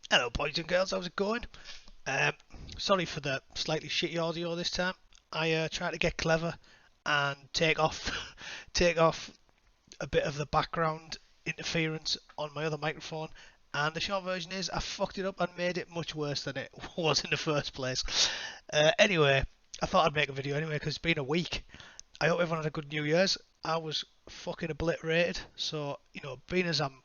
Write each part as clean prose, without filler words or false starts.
Hello, boys and girls. How's it going? Um, Sorry for the slightly shitty audio this time. I tried to get clever and take off, take off a bit of the background interference on my other microphone. And the short version is I fucked it up and made it much worse than it was in the first place. Anyway, I thought I'd make a video anyway because it's been a week. I hope everyone had a good New Year's. I was fucking obliterated. So, being as I'm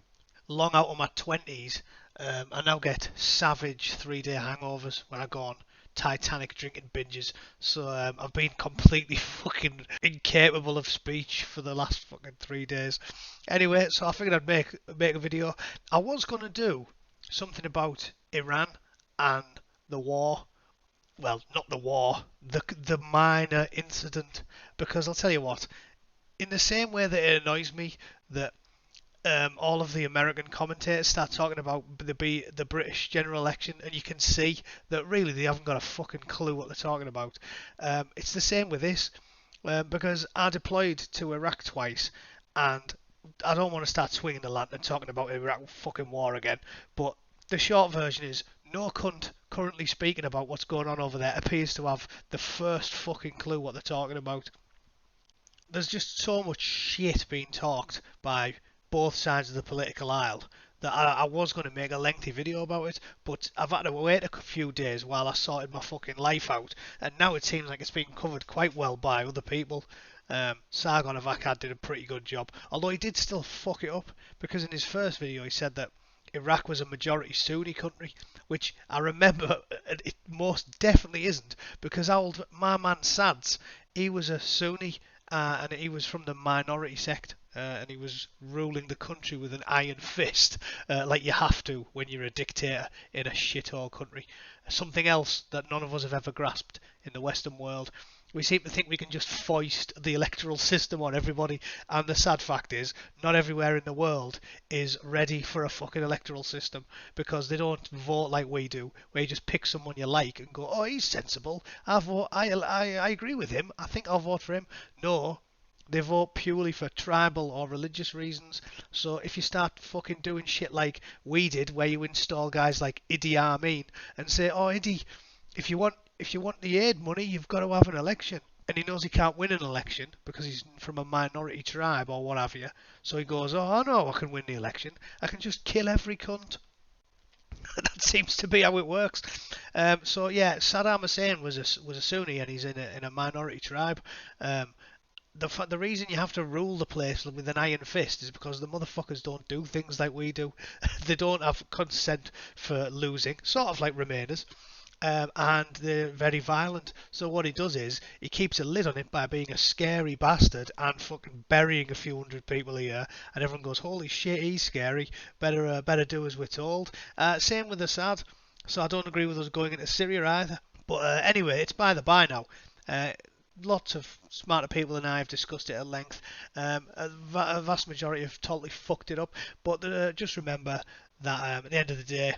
long out of my 20s, I now get savage 3 day hangovers when I go on Titanic drinking binges. So I've been completely fucking incapable of speech for the last fucking 3 days. Anyway, so I figured I'd make a video. I was gonna do something about Iran and the war. Well, not the war, the minor incident. Because I'll tell you what, in the same way that it annoys me that all of the American commentators start talking about the British general election, and you can see that really they haven't got a fucking clue what they're talking about. It's the same with this, because I deployed to Iraq twice, and I don't want to start swinging the lantern talking about Iraq fucking war again, but the short version is no cunt currently speaking about what's going on over there appears to have the first fucking clue what they're talking about. There's just so much shit being talked by both sides of the political aisle that I was going to make a lengthy video about it, but I've had to wait a few days while I sorted my fucking life out, and now it seems like it's being covered quite well by other people. Sargon of Akkad did a pretty good job, although he did still fuck it up, because in his first video he said that Iraq was a majority Sunni country, which I remember it most definitely isn't, because old my man Sads, he was a Sunni, and he was from the minority sect, and he was ruling the country with an iron fist, like you have to when you're a dictator in a shithole country. Something else that none of us have ever grasped in the Western world. We seem to think we can just foist the electoral system on everybody, and the sad fact is, not everywhere in the world is ready for a fucking electoral system, because they don't vote like we do, where you just pick someone you like and go, oh, he's sensible, I agree with him, I think I'll vote for him. No, they vote purely for tribal or religious reasons. So if you start fucking doing shit like we did, where you install guys like Idi Amin and say, "Oh, Idi, if you want the aid money, you've got to have an election," and he knows he can't win an election because he's from a minority tribe or what have you. So he goes, "Oh, I know I can win the election. I can just kill every cunt." That seems to be how it works. So yeah, Saddam Hussein was a Sunni, and he's in a minority tribe. Um, the reason you have to rule the place with an iron fist is because the motherfuckers don't do things like we do. They don't have consent for losing, sort of like Remainers. And they're very violent. So what he does is he keeps a lid on it by being a scary bastard and fucking burying a few hundred people a year, and everyone goes, "Holy shit, he's scary. Better do as we're told." Same with Assad. So I don't agree with us going into Syria either. But anyway, it's by the by now. Uh, Lots of smarter people than I have discussed it at length. A vast majority have totally fucked it up. But just remember that at the end of the day,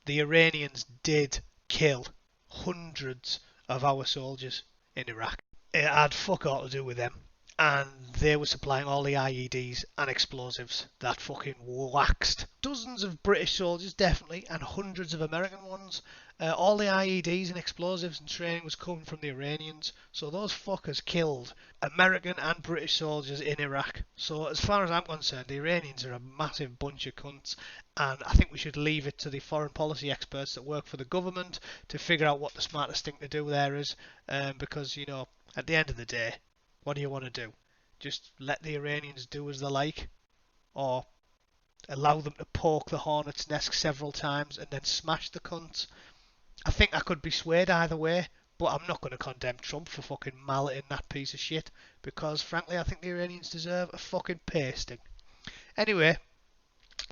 the Iranians did kill hundreds of our soldiers in Iraq. It had fuck all to do with them. And they were supplying all the IEDs and explosives that fucking waxed dozens of British soldiers, definitely, and hundreds of American ones. All the IEDs and explosives and training was coming from the Iranians. So those fuckers killed American and British soldiers in Iraq. So as far as I'm concerned, the Iranians are a massive bunch of cunts, and I think we should leave it to the foreign policy experts that work for the government to figure out what the smartest thing to do there is. Because, at the end of the day, what do you want to do? Just let the Iranians do as they like? Or allow them to poke the hornet's nest several times and then smash the cunts? I think I could be swayed either way, but I'm not going to condemn Trump for fucking malleting that piece of shit, because frankly I think the Iranians deserve a fucking pasting. Anyway,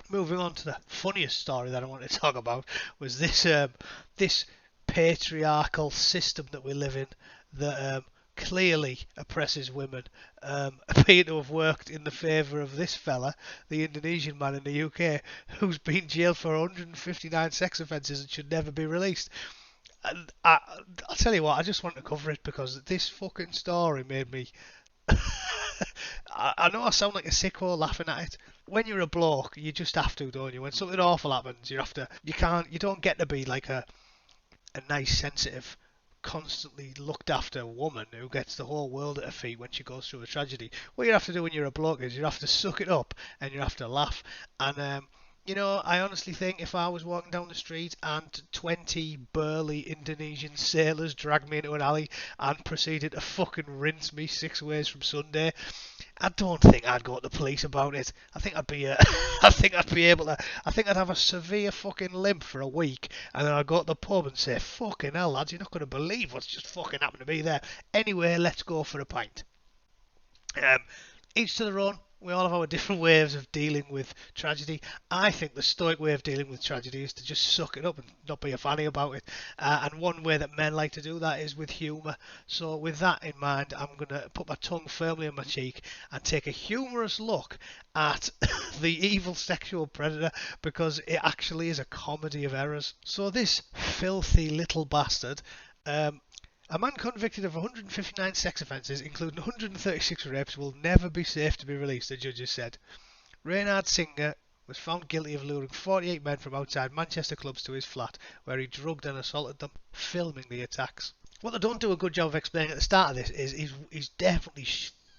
moving on to the funniest story that I want to talk about was this patriarchal system that we live in that clearly oppresses women, appear to have worked in the favour of this fella, the Indonesian man in the UK, who's been jailed for 159 sex offences and should never be released. And I'll tell you what, I just want to cover it because this fucking story made me. I know I sound like a sicko laughing at it, when you're a bloke, you just have to, don't you? When something awful happens, you have to. You don't get to be like a nice, sensitive, constantly looked after woman who gets the whole world at her feet when she goes through a tragedy. What you have to do when you're a bloke is you have to suck it up and you have to laugh. And I honestly think if I was walking down the street and 20 burly Indonesian sailors dragged me into an alley and proceeded to fucking rinse me 6 ways from Sunday, I don't think I'd go to the police about it. I think I'd be, I think I'd be able to. I think I'd have a severe fucking limp for a week, and then I'd go to the pub and say, "Fucking hell, lads, you're not going to believe what's just fucking happened to me there." Anyway, let's go for a pint. Um, each to their own. We all have our different ways of dealing with tragedy. I think the stoic way of dealing with tragedy is to just suck it up and not be a fanny about it. And one way that men like to do that is with humour. So with that in mind, I'm going to put my tongue firmly on my cheek and take a humorous look at the evil sexual predator, because it actually is a comedy of errors. So this filthy little bastard, a man convicted of 159 sex offences, including 136 rapes, will never be safe to be released, the judges said. Reynard Singer was found guilty of luring 48 men from outside Manchester clubs to his flat, where he drugged and assaulted them, filming the attacks. What they don't do a good job of explaining at the start of this is he's definitely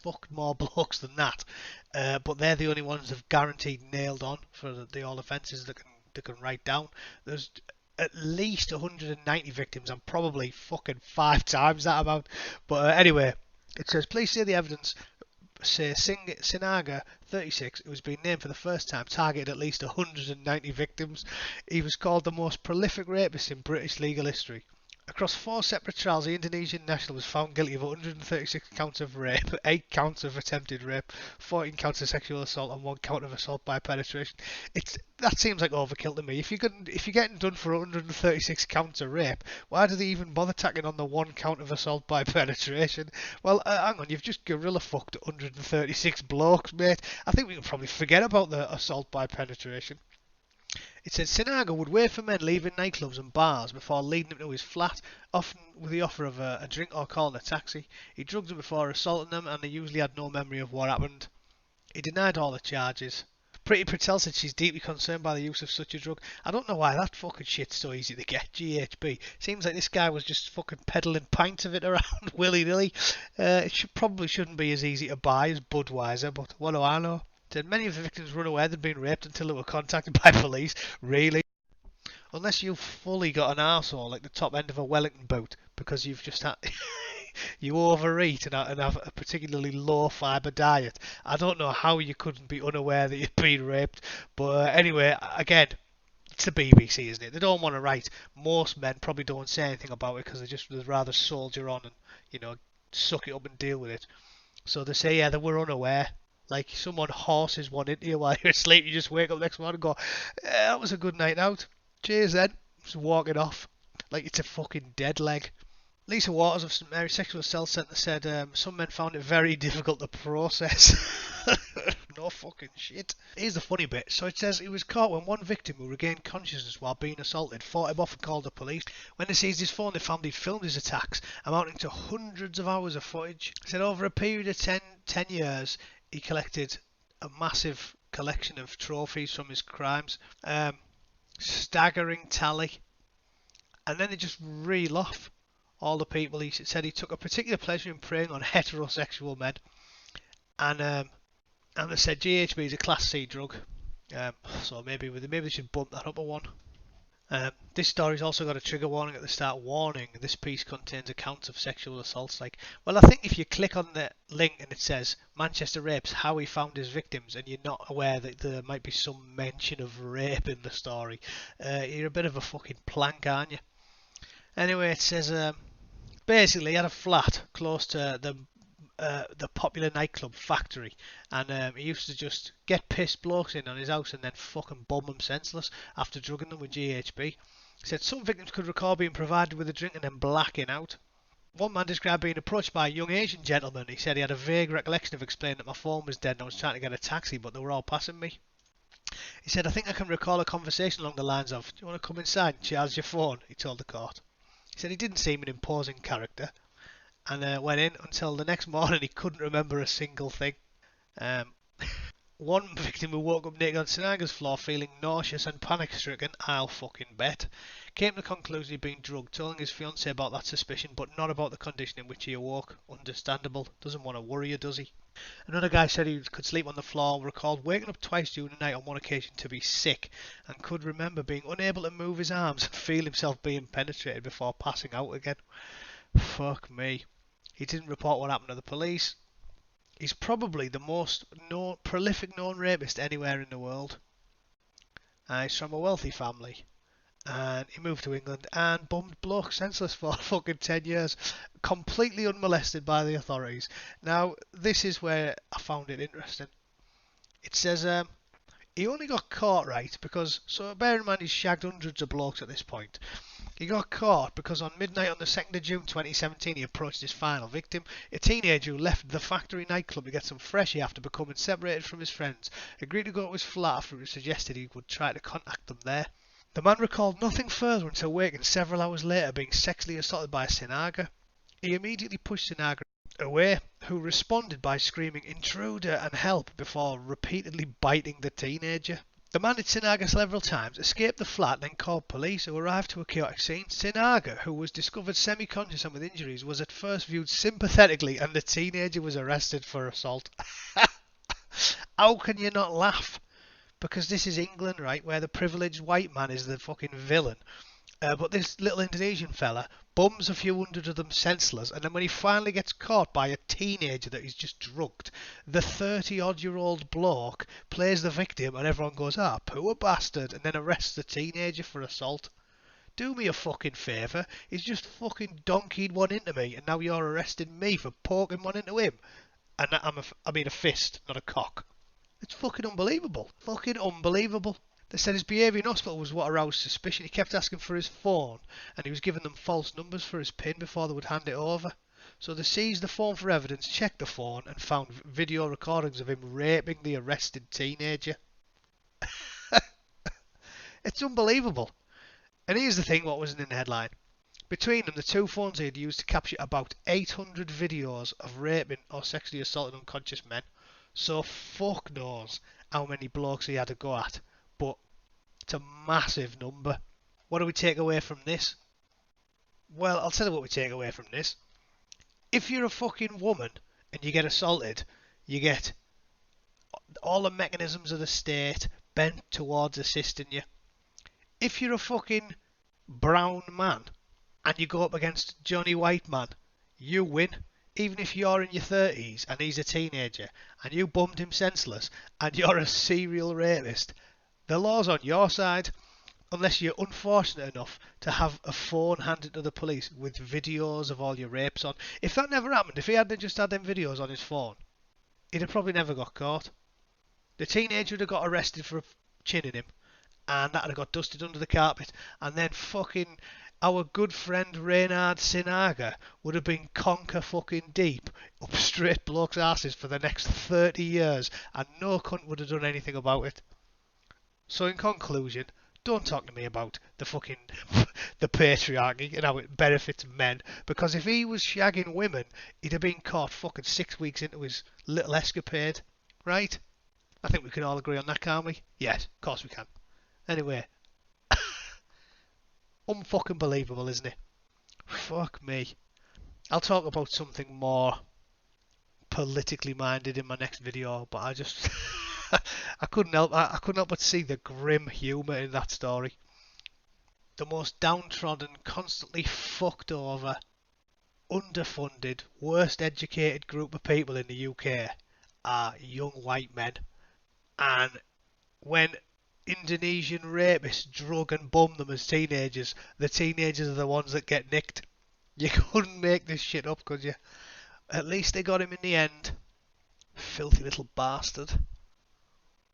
fucked more blokes than that, but they're the only ones that have guaranteed nailed on for the all offences that can write down. There's at least 190 victims and probably fucking 5 times that amount. But anyway, it says, please see the evidence. Say Sinaga, 36, who was being named for the first time, targeted at least 190 victims. He was called the most prolific rapist in British legal history. Across 4 separate trials, the Indonesian national was found guilty of 136 counts of rape, 8 counts of attempted rape, 14 counts of sexual assault, and 1 count of assault by penetration. That seems like overkill to me. If you're getting done for 136 counts of rape, why do they even bother tacking on the 1 count of assault by penetration? Well, hang on, you've just gorilla fucked 136 blokes, mate. I think we can probably forget about the assault by penetration. It said Sinaga would wait for men leaving nightclubs and bars before leading them to his flat, often with the offer of a drink or calling a taxi. He drugged them before assaulting them, and they usually had no memory of what happened. He denied all the charges. Pretty Patel said she's deeply concerned by the use of such a drug. I don't know why that fucking shit's so easy to get, GHB. Seems like this guy was just fucking peddling pints of it around willy-nilly. Probably shouldn't be as easy to buy as Budweiser, but what do I know? Said many of the victims were unaware they'd been raped until they were contacted by police. Really? Unless you've fully got an arsehole like the top end of a Wellington boot, because you've just had you overeat and have a particularly low fibre diet. I don't know how you couldn't be unaware that you'd been raped. But anyway, again, it's the BBC, isn't it? They don't want to write. Most men probably don't say anything about it because they'd rather soldier on and suck it up and deal with it. So they say, yeah, they were unaware. Like someone horses one into you while you're asleep, you just wake up next morning and go, that was a good night out. Cheers then. Just walking off. Like it's a fucking dead leg. Lisa Waters of St Mary's Sexual Assault Centre said some men found it very difficult to process. No fucking shit. Here's the funny bit. So it says he was caught when one victim who regained consciousness while being assaulted fought him off and called the police. When they seized his phone, they found he'd filmed his attacks, amounting to hundreds of hours of footage. It said over a period of 10 years, he collected a massive collection of trophies from his crimes. Staggering tally. And then they just reel off all the people. He said he took a particular pleasure in preying on heterosexual men. And they said GHB is a Class C drug. So maybe they should bump that up a 1. This story's also got a trigger warning at the start. Warning, this piece contains accounts of sexual assaults. Well, I think if you click on the link and it says Manchester rapes, how he found his victims, and you're not aware that there might be some mention of rape in the story, you're a bit of a fucking plank, aren't you? Anyway, it says basically he had a flat close to the popular nightclub Factory, and he used to just get pissed blokes in on his house and then fucking bomb them senseless after drugging them with GHB. He said some victims could recall being provided with a drink and then blacking out. One man described being approached by a young Asian gentleman. He said he had a vague recollection of explaining that my phone was dead and I was trying to get a taxi, but they were all passing me. He said, I think I can recall a conversation along the lines of, do you want to come inside and charge your phone? He told the court. He said he didn't seem an imposing character, and went in until the next morning he couldn't remember a single thing. One victim who woke up naked on Sinaga's floor feeling nauseous and panic-stricken, I'll fucking bet, came to the conclusion he'd been drugged, telling his fiancée about that suspicion but not about the condition in which he awoke. Understandable. Doesn't want to worry you, does he? Another guy said he could sleep on the floor, recalled waking up twice during the night on one occasion to be sick, and could remember being unable to move his arms and feel himself being penetrated before passing out again. Fuck me. He didn't report what happened to the police. He's probably the most prolific known rapist anywhere in the world. He's from a wealthy family. And he moved to England and bummed bloke senseless for fucking 10 years. Completely unmolested by the authorities. Now, this is where I found it interesting. It says he only got caught, right, because, so bear in mind he's shagged hundreds of blokes at this point. He got caught because on midnight on the 2nd of June 2017 he approached his final victim, a teenager who left the Factory nightclub to get some fresh air after becoming separated from his friends, agreed to go to his flat after it was suggested he would try to contact them there. The man recalled nothing further until waking several hours later being sexually assaulted by Sinaga. He immediately pushed Sinaga away, who responded by screaming intruder and help before repeatedly biting the teenager. The man hit Sinaga several times, escaped the flat, then called police, who arrived to a chaotic scene. Sinaga, who was discovered semi-conscious and with injuries, was at first viewed sympathetically, and the teenager was arrested for assault. How can you not laugh? Because this is England, right, where the privileged white man is the fucking villain. But this little Indonesian fella bums a few hundred of them senseless, and then when he finally gets caught by a teenager that he's just drugged, the 30-odd-year-old bloke plays the victim and everyone goes, poor bastard, and then arrests the teenager for assault. Do me a fucking favour, he's just fucking donkeyed one into me, and now you're arresting me for poking one into him. And I mean a fist, not a cock. It's fucking unbelievable. Fucking unbelievable. They said his behaviour in hospital was what aroused suspicion. He kept asking for his phone, and he was giving them false numbers for his PIN before they would hand it over. So they seized the phone for evidence, checked the phone, and found video recordings of him raping the arrested teenager. It's unbelievable. And here's the thing, what wasn't in the headline. Between them, the two phones he had used to capture about 800 videos of raping or sexually assaulting unconscious men. So fuck knows how many blokes he had to go at. But it's a massive number. What do we take away from this? Well, I'll tell you what we take away from this. If you're a fucking woman and you get assaulted, you get all the mechanisms of the state bent towards assisting you. If you're a fucking brown man and you go up against Johnny White man, you win. Even if you're in your 30s and he's a teenager and you bummed him senseless and you're a serial rapist, the law's on your side, unless you're unfortunate enough to have a phone handed to the police with videos of all your rapes on. If that never happened, if he hadn't just had them videos on his phone, he'd have probably never got caught. The teenager would have got arrested for chinning him, and that would have got dusted under the carpet, and then fucking our good friend Reynard Sinaga would have been conker-fucking-deep up straight blokes' asses for the next 30 years, and no cunt would have done anything about it. So in conclusion, don't talk to me about the fucking the patriarchy and how it benefits men, because if he was shagging women, he'd have been caught fucking 6 weeks into his little escapade, right? I think we can all agree on that, can't we? Yes, of course we can. Anyway, unfucking believable, isn't it? Fuck me. I'll talk about something more politically minded in my next video, but I just I couldn't help but see the grim humour in that story. The most downtrodden, constantly fucked over, underfunded, worst educated group of people in the UK are young white men. And when Indonesian rapists drug and bum them as teenagers, the teenagers are the ones that get nicked. You couldn't make this shit up, could you? At least they got him in the end. Filthy little bastard.